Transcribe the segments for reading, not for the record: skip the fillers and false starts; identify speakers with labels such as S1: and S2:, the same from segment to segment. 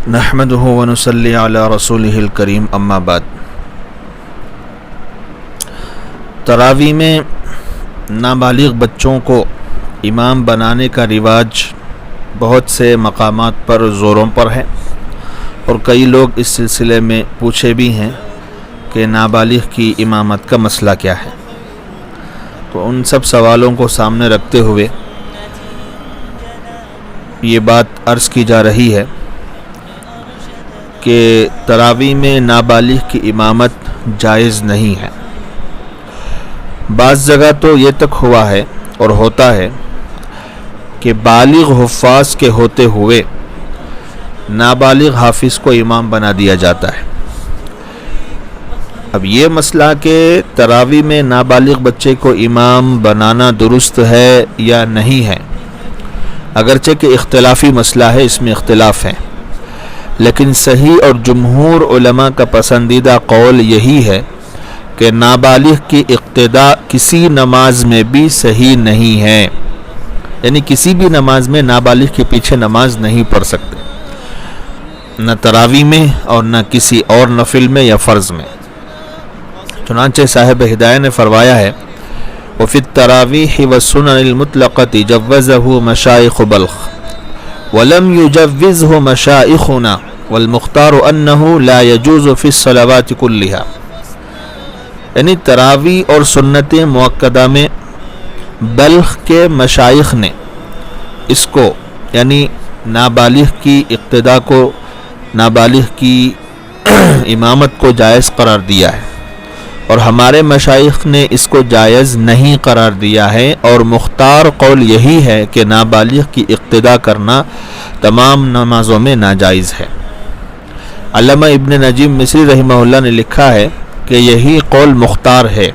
S1: نحمده ونصلي على رسوله الكريم اما بعد۔ تراویح میں نابالغ بچوں کو امام بنانے کا رواج بہت سے مقامات پر زوروں پر ہے، اور کئی لوگ اس سلسلے میں پوچھے بھی ہیں کہ نابالغ کی امامت کا مسئلہ کیا ہے۔ تو ان سب سوالوں کو سامنے رکھتے ہوئے یہ بات عرض کی جا رہی ہے کہ تراویح میں نابالغ کی امامت جائز نہیں ہے۔ بعض جگہ تو یہ تک ہوا ہے اور ہوتا ہے کہ بالغ حفاظ کے ہوتے ہوئے نابالغ حافظ کو امام بنا دیا جاتا ہے۔ اب یہ مسئلہ کہ تراویح میں نابالغ بچے کو امام بنانا درست ہے یا نہیں ہے، اگرچہ کہ اختلافی مسئلہ ہے، اس میں اختلاف ہے، لیکن صحیح اور جمہور علماء کا پسندیدہ قول یہی ہے کہ نابالغ کی اقتداء کسی نماز میں بھی صحیح نہیں ہے، یعنی کسی بھی نماز میں نابالغ کے پیچھے نماز نہیں پڑھ سکتے، نہ تراویح میں اور نہ کسی اور نفل میں یا فرض میں۔ چنانچہ صاحب ہدایہ نے فرمایا ہے وفی التراویح والسنن المطلقۃ جوزہ مشائخ بلخ ولم يجوزه مشائخنا والمختار انه لا يجوز في الصلوات كلها، یعنی تراویح اور سنت مؤکدہ میں بلخ کے مشائخ نے اس کو، یعنی نابالغ کی اقتداء کو، نابالغ کی امامت کو جائز قرار دیا ہے، اور ہمارے مشائخ نے اس کو جائز نہیں قرار دیا ہے، اور مختار قول یہی ہے کہ نابالغ کی اقتداء کرنا تمام نمازوں میں ناجائز ہے۔ علامہ ابن نجیم مصری رحمہ اللہ نے لکھا ہے کہ یہی قول مختار ہے،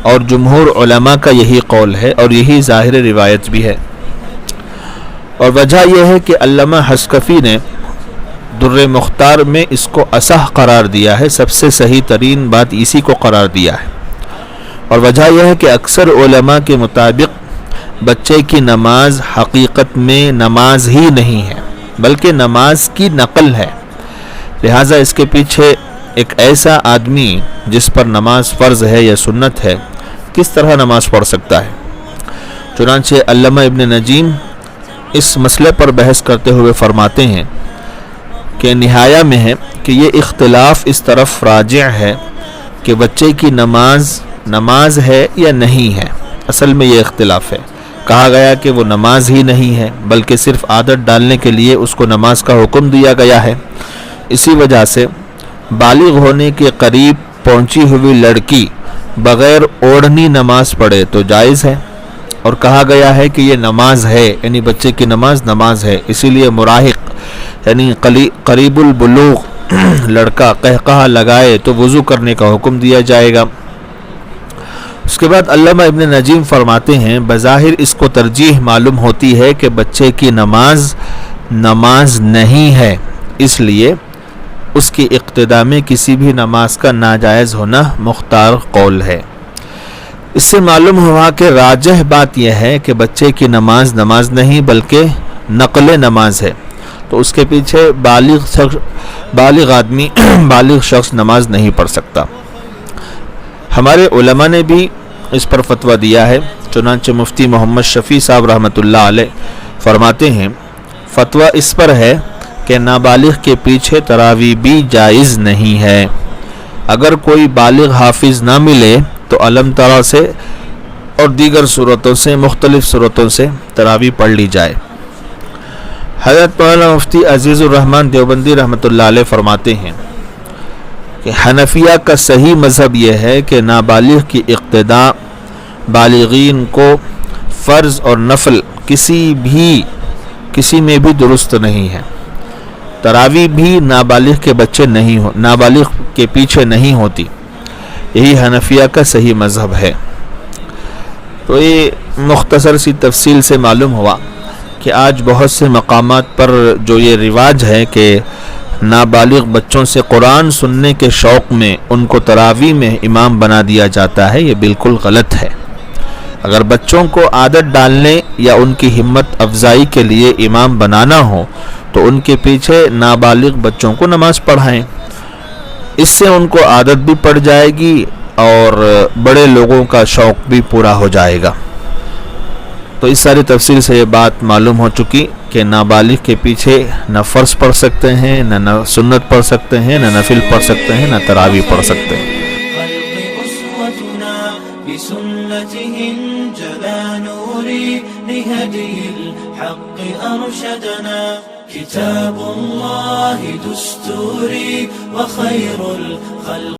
S1: اور جمہور علماء کا یہی قول ہے، اور یہی ظاہر روایت بھی ہے، اور وجہ یہ ہے کہ علامہ حسکفی نے در مختار میں اس کو اصح قرار دیا ہے، سب سے صحیح ترین بات اسی کو قرار دیا ہے، اور وجہ یہ ہے کہ اکثر علماء کے مطابق بچے کی نماز حقیقت میں نماز ہی نہیں ہے بلکہ نماز کی نقل ہے، لہٰذا اس کے پیچھے ایک ایسا آدمی جس پر نماز فرض ہے یا سنت ہے کس طرح نماز پڑھ سکتا ہے۔ چنانچہ علامہ ابن نجیم اس مسئلے پر بحث کرتے ہوئے فرماتے ہیں کہ نہایہ میں ہے کہ یہ اختلاف اس طرف راجع ہے کہ بچے کی نماز ہے یا نہیں ہے۔ اصل میں یہ اختلاف ہے، کہا گیا کہ وہ نماز ہی نہیں ہے بلکہ صرف عادت ڈالنے کے لیے اس کو نماز کا حکم دیا گیا ہے۔ اسی وجہ سے بالغ ہونے کے قریب پہنچی ہوئی لڑکی بغیر اوڑھنی نماز پڑھے تو جائز ہے، اور کہا گیا ہے کہ یہ نماز ہے، یعنی بچے کی نماز ہے، اسی لیے مراہق یعنی قریب البلوغ لڑکا قہقہہ لگائے تو وضو کرنے کا حکم دیا جائے گا۔ اس کے بعد علامہ ابن نجیم فرماتے ہیں بظاہر اس کو ترجیح معلوم ہوتی ہے کہ بچے کی نماز نہیں ہے، اس لیے اس کی اقتداء میں کسی بھی نماز کا ناجائز ہونا مختار قول ہے۔ اس سے معلوم ہوا کہ راجح بات یہ ہے کہ بچے کی نماز نہیں بلکہ نقل نماز ہے، تو اس کے پیچھے بالغ آدمی بالغ شخص نماز نہیں پڑھ سکتا۔ ہمارے علماء نے بھی اس پر فتویٰ دیا ہے، چنانچہ مفتی محمد شفیع صاحب رحمۃ اللہ علیہ فرماتے ہیں فتویٰ اس پر ہے کہ نابالغ کے پیچھے تراویح بھی جائز نہیں ہے، اگر کوئی بالغ حافظ نہ ملے تو علم ترا سے اور دیگر صورتوں سے، مختلف صورتوں سے تراویح پڑھ لی جائے۔ حضرت مولانا مفتی عزیز الرحمن دیوبندی رحمۃ اللہ علیہ فرماتے ہیں کہ حنفیہ کا صحیح مذہب یہ ہے کہ نابالغ کی اقتداء بالغین کو فرض اور نفل کسی میں بھی درست نہیں ہے، تراویح بھی نابالغ کے پیچھے نہیں ہوتی، یہی حنفیہ کا صحیح مذہب ہے۔ تو یہ مختصر سی تفصیل سے معلوم ہوا کہ آج بہت سے مقامات پر جو یہ رواج ہے کہ نابالغ بچوں سے قرآن سننے کے شوق میں ان کو تراویح میں امام بنا دیا جاتا ہے، یہ بالکل غلط ہے۔ اگر بچوں کو عادت ڈالنے یا ان کی ہمت افزائی کے لیے امام بنانا ہو تو ان کے پیچھے نابالغ بچوں کو نماز پڑھائیں، اس سے ان کو عادت بھی پڑ جائے گی اور بڑے لوگوں کا شوق بھی پورا ہو جائے گا۔ تو اس ساری تفصیل سے یہ بات معلوم ہو چکی کہ نابالغ کے پیچھے نہ فرض پڑھ سکتے ہیں، نہ سنت پڑھ سکتے ہیں، نہ نفل پڑھ سکتے ہیں، نہ تراویح پڑھ سکتے ہیں۔
S2: كتاب الله دستوري وخير الخلق